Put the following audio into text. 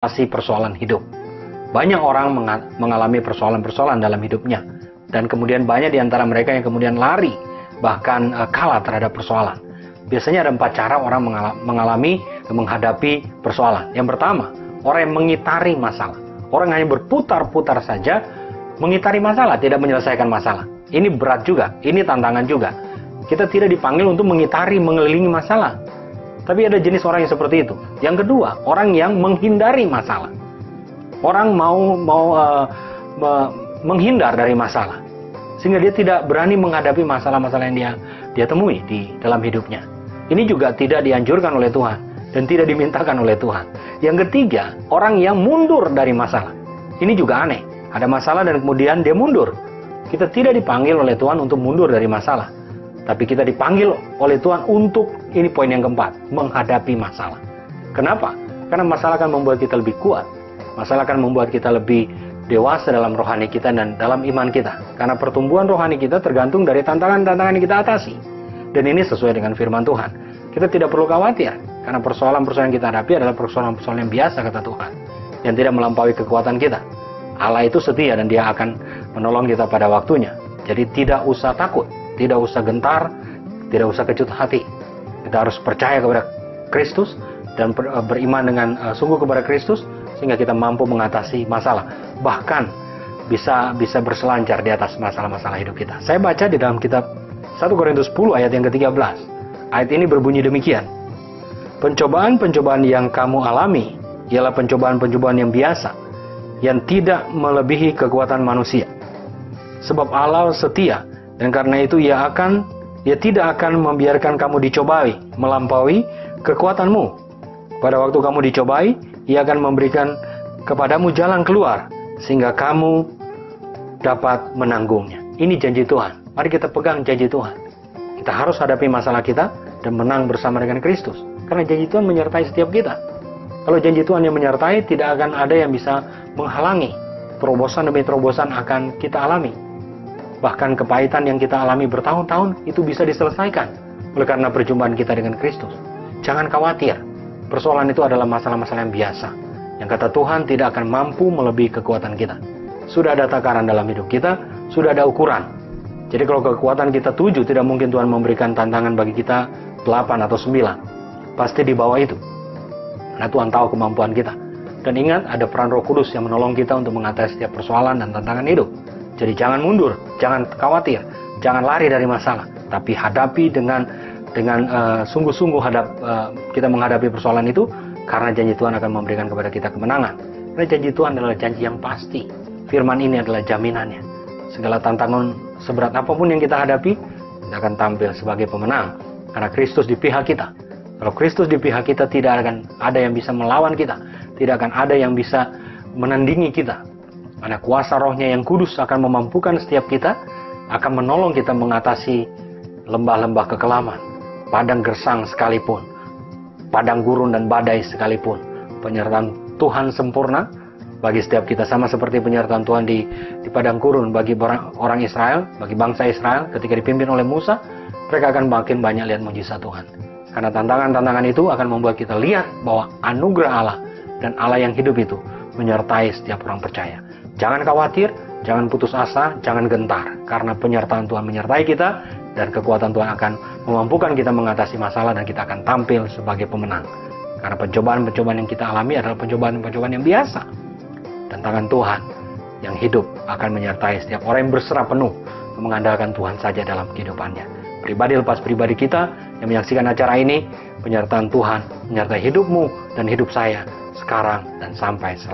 mengatasi persoalan hidup. Banyak orang mengalami persoalan-persoalan dalam hidupnya, dan kemudian banyak di antara mereka yang kemudian lari, bahkan kalah terhadap persoalan. Biasanya ada 4 cara orang mengalami dan menghadapi persoalan. Yang pertama, orang yang mengitari masalah. Orang hanya berputar-putar saja, mengitari masalah, tidak menyelesaikan masalah. Ini berat juga, ini tantangan juga. Kita tidak dipanggil untuk mengitari, mengelilingi masalah. Tapi ada jenis orang yang seperti itu. Yang kedua, orang yang menghindari masalah. Orang mau menghindar dari masalah, sehingga dia tidak berani menghadapi masalah-masalah yang dia temui di dalam hidupnya. Ini juga tidak dianjurkan oleh Tuhan dan tidak dimintakan oleh Tuhan. Yang ketiga, orang yang mundur dari masalah. Ini juga aneh. Ada masalah dan kemudian dia mundur. Kita tidak dipanggil oleh Tuhan untuk mundur dari masalah, tapi kita dipanggil oleh Tuhan untuk, ini poin yang keempat, menghadapi masalah. Kenapa? Karena masalah akan membuat kita lebih kuat. Masalah akan membuat kita lebih dewasa dalam rohani kita dan dalam iman kita. Karena pertumbuhan rohani kita tergantung dari tantangan-tantangan yang kita atasi. Dan ini sesuai dengan firman Tuhan. Kita tidak perlu khawatir, karena persoalan-persoalan yang kita hadapi adalah persoalan-persoalan yang biasa, kata Tuhan, yang tidak melampaui kekuatan kita. Allah itu setia dan Dia akan menolong kita pada waktunya. Jadi tidak usah takut, tidak usah gentar, tidak usah kecut hati. Kita harus percaya kepada Kristus dan beriman dengan sungguh kepada Kristus, sehingga kita mampu mengatasi masalah. Bahkan bisa berselancar di atas masalah-masalah hidup kita. Saya baca di dalam kitab 1 Korintus 10 ayat yang ke-13. Ayat ini berbunyi demikian. Pencobaan-pencobaan yang kamu alami ialah pencobaan-pencobaan yang biasa, yang tidak melebihi kekuatan manusia. Sebab Allah setia, dan karena itu Ia tidak akan membiarkan kamu dicobai melampaui kekuatanmu. Pada waktu kamu dicobai, Ia akan memberikan kepadamu jalan keluar, sehingga kamu dapat menanggungnya. Ini janji Tuhan. Mari kita pegang janji Tuhan. Kita harus hadapi masalah kita dan menang bersama dengan Kristus. Karena janji Tuhan menyertai setiap kita. Kalau janji Tuhan yang menyertai, tidak akan ada yang bisa menghalangi. Terobosan demi terobosan akan kita alami. Bahkan kepahitan yang kita alami bertahun-tahun, itu bisa diselesaikan oleh karena perjumpaan kita dengan Kristus. Jangan khawatir. Persoalan itu adalah masalah-masalah yang biasa, yang kata Tuhan tidak akan mampu melebihi kekuatan kita. Sudah ada takaran dalam hidup kita, sudah ada ukuran. Jadi kalau kekuatan kita 7, tidak mungkin Tuhan memberikan tantangan bagi kita 8 atau 9. Pasti di bawah itu. Karena Tuhan tahu kemampuan kita. Dan ingat, ada peran Roh Kudus yang menolong kita untuk mengatasi setiap persoalan dan tantangan hidup. Jadi jangan mundur, jangan khawatir, jangan lari dari masalah, tapi hadapi dengan sungguh-sungguh kita menghadapi persoalan itu, karena janji Tuhan akan memberikan kepada kita kemenangan. Karena janji Tuhan adalah janji yang pasti. Firman ini adalah jaminannya. Segala tantangan seberat apapun yang kita hadapi, kita akan tampil sebagai pemenang. Karena Kristus di pihak kita. Kalau Kristus di pihak kita, tidak akan ada yang bisa melawan kita. Tidak akan ada yang bisa menandingi kita. Karena kuasa Roh-Nya yang kudus akan memampukan setiap kita, akan menolong kita mengatasi lembah-lembah kekelaman, padang gersang sekalipun, padang gurun dan badai sekalipun. Penyertaan Tuhan sempurna bagi setiap kita, sama seperti penyertaan Tuhan di padang gurun bagi orang Israel, bagi bangsa Israel ketika dipimpin oleh Musa. Mereka akan makin banyak lihat mujizat Tuhan. Karena tantangan-tantangan itu akan membuat kita lihat bahwa anugerah Allah dan Allah yang hidup itu menyertai setiap orang percaya. Jangan khawatir, jangan putus asa, jangan gentar. Karena penyertaan Tuhan menyertai kita, dan kekuatan Tuhan akan memampukan kita mengatasi masalah, dan kita akan tampil sebagai pemenang. Karena pencobaan-pencobaan yang kita alami adalah pencobaan-pencobaan yang biasa. Dan tangan Tuhan yang hidup akan menyertai setiap orang yang berserah penuh mengandalkan Tuhan saja dalam kehidupannya. Pribadi lepas pribadi kita yang menyaksikan acara ini, penyertaan Tuhan menyertai hidupmu dan hidup saya sekarang dan sampai selesai.